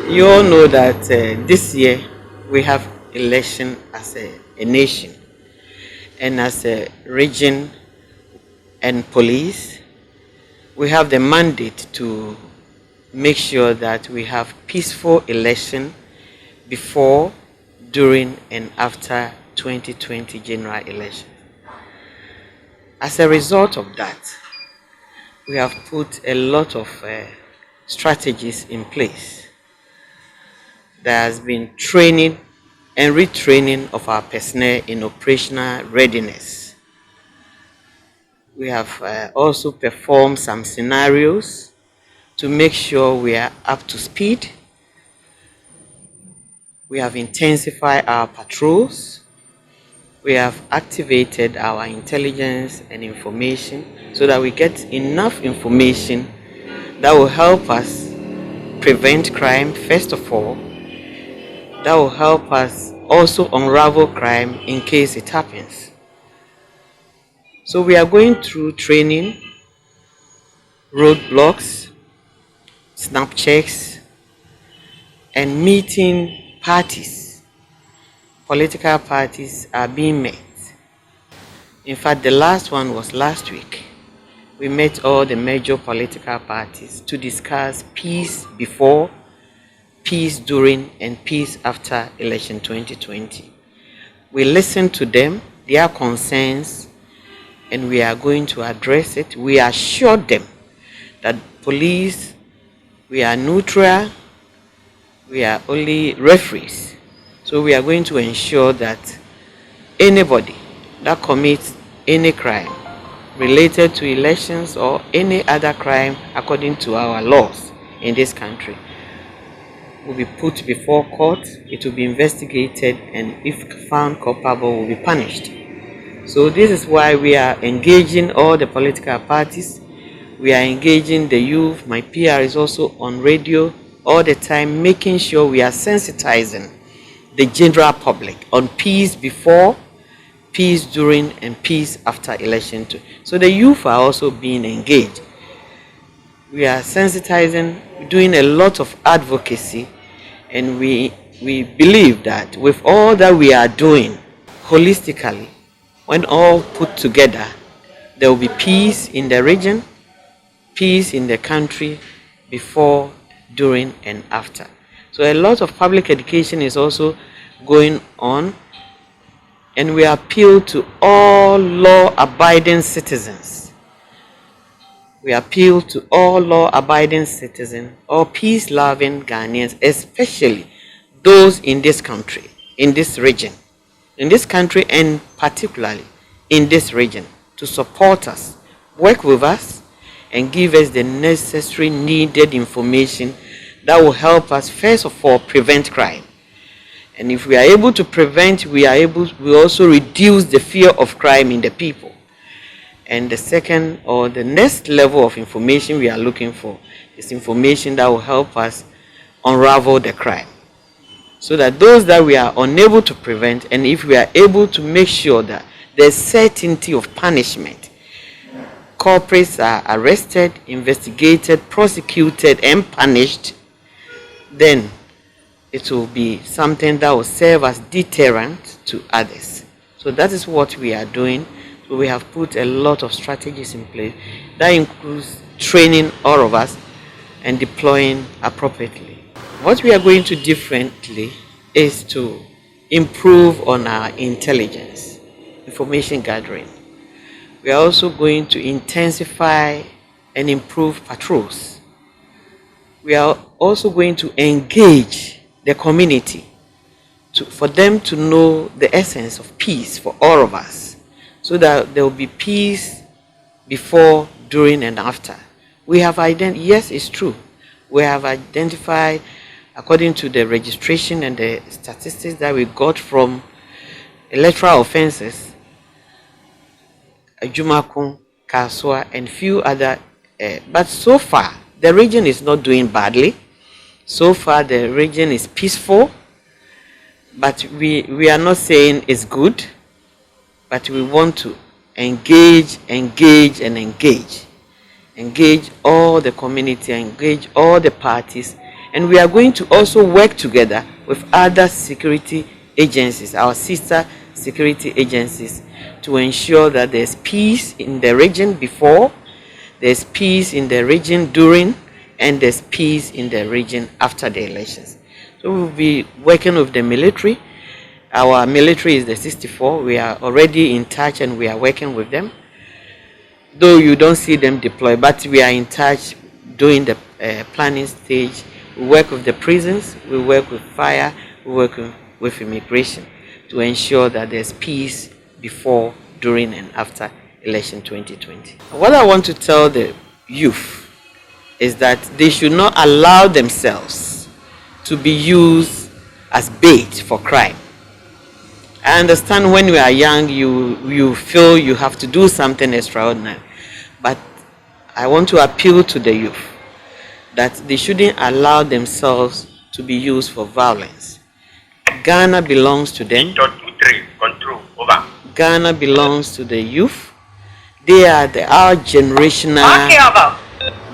You all know that this year we have election as a nation and as a region and police. We have the mandate to make sure that we have peaceful election before, during, and after 2020 general election. As a result of that, we have put a lot of strategies in place. There has been training and retraining of our personnel in operational readiness. We have also performed some scenarios to make sure we are up to speed. We have intensified our patrols. We have activated our intelligence and information so that we get enough information that will help us prevent crime, first of all. That will help us also unravel crime in case it happens. So we are going through training, roadblocks, snap checks, and meeting parties. Political parties are being met. In fact, the last one was last week. We met all the major political parties to discuss peace before, peace during, and peace after election 2020. We listened to them, their concerns, and we are going to address it. We assured them that police, we are neutral, we are only referees. So we are going to ensure that anybody that commits any crime related to elections or any other crime according to our laws in this country will be put before court, it will be investigated, and if found culpable will be punished. So this is why we are engaging all the political parties. We are engaging the youth. My PR is also on radio all the time, making sure we are sensitizing the general public on peace before, peace during, and peace after election too. So the youth are also being engaged. We are sensitizing, doing a lot of advocacy, and we believe that with all that we are doing holistically, when all put together, there will be peace in the region, peace in the country before, during, and after. So a lot of public education is also going on, and we appeal to all law-abiding citizens. We appeal to all law-abiding citizens, all peace-loving Ghanaians, especially those in this country, in this region, in this country and particularly in this region, to support us, work with us, and give us the necessary needed information that will help us, first of all, prevent crime. And if we are able to prevent, we also reduce the fear of crime in the people. And the second or the next level of information we are looking for is information that will help us unravel the crime. So that those that we are unable to prevent, and if we are able to make sure that there's certainty of punishment, culprits are arrested, investigated, prosecuted, and punished, then it will be something that will serve as deterrent to others. So that is what we are doing. So we have put a lot of strategies in place. That includes training all of us and deploying appropriately. What we are going to differently is to improve on our intelligence, information gathering. We are also going to intensify and improve patrols. We are also going to engage the community for them to know the essence of peace for all of us, so that there will be peace before, during, and after. We have yes, it's true. We have identified, according to the registration and the statistics that we got from electoral offenses, Jumakun, Kaswa, and few other, but so far the region is not doing badly. So far the region is peaceful, but we are not saying it's good, but we want to engage all the community, engage all the parties, And we are going to also work together with other security agencies, our sister security agencies, to ensure that there's peace in the region before, there's peace in the region during, and there's peace in the region after the elections. So we'll be working with the military. Our military is the 64. We are already in touch and we are working with them. Though you don't see them deploy, but we are in touch during the planning stage. We work with the prisons, we work with fire, we work with immigration to ensure that there's peace before, during, and after election 2020. What I want to tell the youth is that they should not allow themselves to be used as bait for crime. I understand when you are young, you feel you have to do something extraordinary. But I want to appeal to the youth that they shouldn't allow themselves to be used for violence. Ghana belongs to them. Ghana belongs to the youth. They are our generational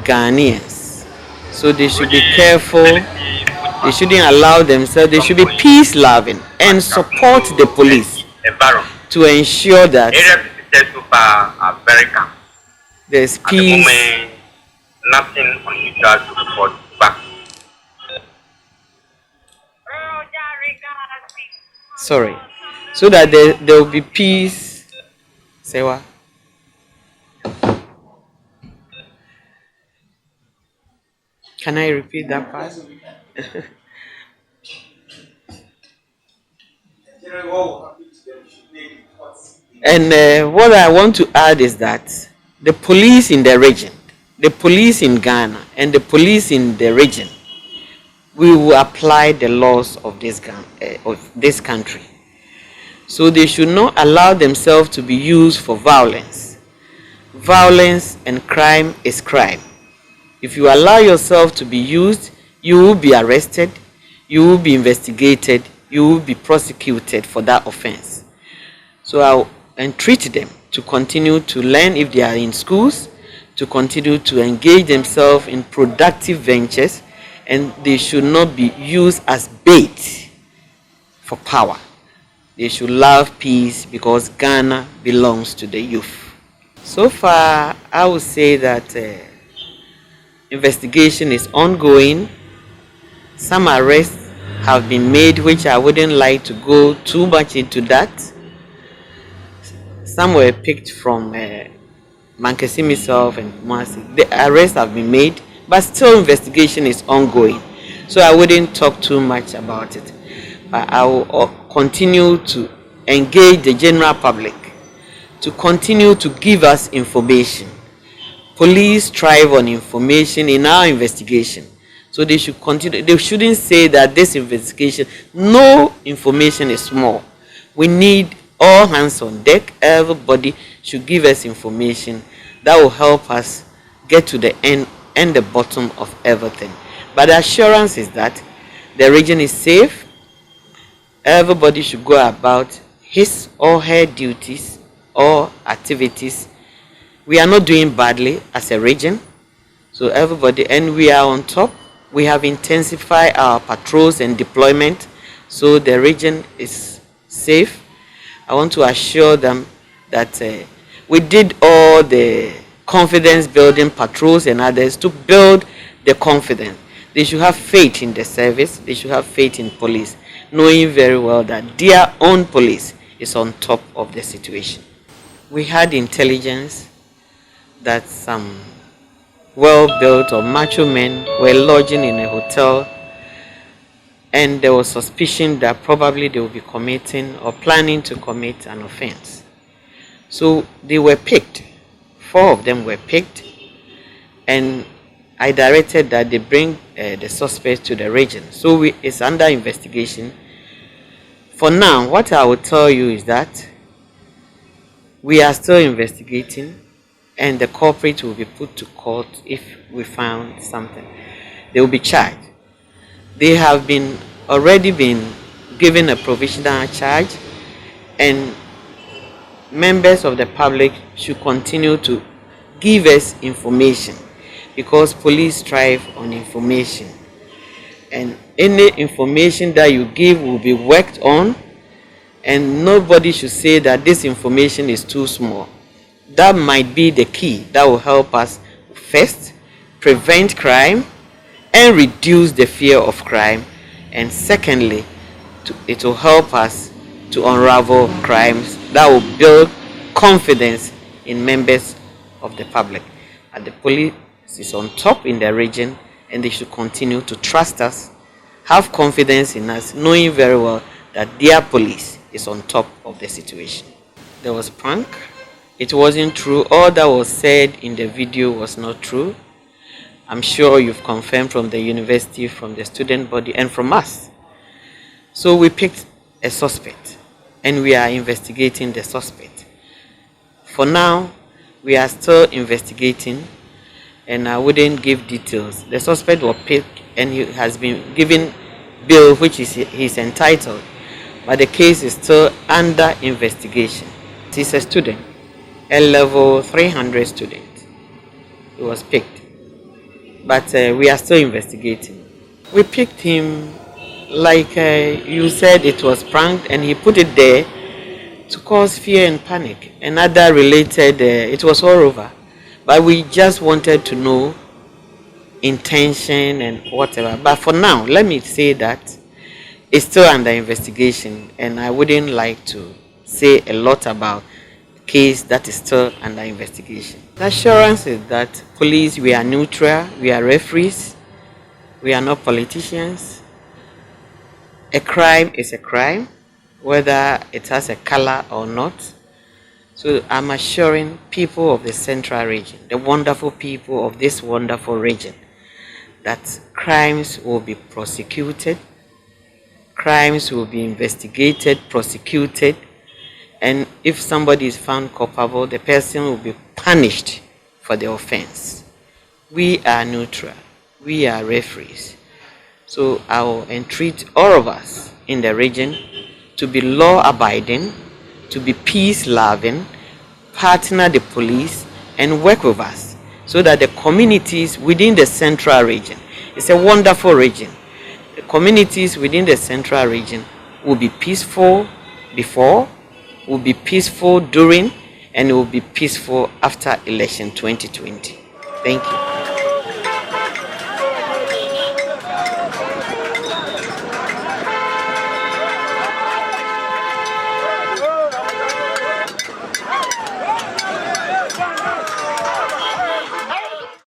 Ghanaians. So they should be careful. They shouldn't allow themselves. They should be peace-loving and support the police to ensure that there's peace. Nothing unusual to report back. Sorry. So that there will be peace. Say what? Can I repeat that part? And what I want to add is that the police in the region, the police in Ghana, and the police in the region, we will apply the laws of this country. So they should not allow themselves to be used for violence. Violence and crime is crime. If you allow yourself to be used, you will be arrested, you will be investigated, you will be prosecuted for that offense. So I'll entreat them to continue to learn if they are in schools, to continue to engage themselves in productive ventures, and they should not be used as bait for power. They should love peace because Ghana belongs to the youth. So far, I would say that investigation is ongoing. Some arrests have been made, which I wouldn't like to go too much into that. Some were picked from Mankessim itself and Kumasi. The arrests have been made, but still investigation is ongoing. So I wouldn't talk too much about it. But I will continue to engage the general public to continue to give us information. Police thrive on information in our investigation. So they should continue. They shouldn't say that this investigation, no information is small. We need all hands on deck. Everybody should give us information that will help us get to the end and the bottom of everything. But the assurance is that the region is safe. Everybody should go about his or her duties or activities. We are not doing badly as a region. So everybody, and we are on top. We have intensified our patrols and deployment, so the region is safe. I want to assure them that we did all the confidence building patrols and others to build the confidence. They should have faith in the service. They should have faith in police, knowing very well that their own police is on top of the situation. We had intelligence that some well-built or macho men were lodging in a hotel, and there was suspicion that probably they will be committing or planning to commit an offense. So they were picked. 4 of them were picked, and I directed that they bring the suspects to the region. So it's under investigation. For now, what I will tell you is that we are still investigating, and the culprit will be put to court if we found something. They will be charged. They have already been given a provisional charge, and members of the public should continue to give us information because police thrive on information. and any information that you give will be worked on, and nobody should say that this information is too small. That might be the key that will help us first prevent crime and reduce the fear of crime, and secondly, it will help us to unravel crimes that will build confidence in members of the public. And the police is on top in the region, and they should continue to trust us, have confidence in us, knowing very well that their police is on top of the situation. There was prank. It wasn't true. All that was said in the video was not true. I'm sure you've confirmed from the university, from the student body, and from us. So we picked a suspect, and we are investigating the suspect. For now, we are still investigating, and I wouldn't give details. The suspect was picked, and he has been given bail, which is he's entitled, but the case is still under investigation. He's a student, a level 300 student. He was picked, but we are still investigating. We picked him like you said, it was pranked, and he put it there to cause fear and panic and other related, it was all over. But we just wanted to know intention and whatever. But for now, let me say that it's still under investigation, and I wouldn't like to say a lot about the case that is still under investigation. The assurance is that police, we are neutral, we are referees, we are not politicians. A crime is a crime, whether it has a color or not. So I'm assuring people of the Central Region, the wonderful people of this wonderful region, that crimes will be prosecuted, crimes will be investigated, prosecuted, and if somebody is found culpable, the person will be punished for the offense. We are neutral, we are referees. So I will entreat all of us in the region to be law-abiding, to be peace-loving, partner the police, and work with us so that the communities within the Central Region, it's a wonderful region, the communities within the Central Region will be peaceful before, will be peaceful during, and will be peaceful after election 2020. Thank you.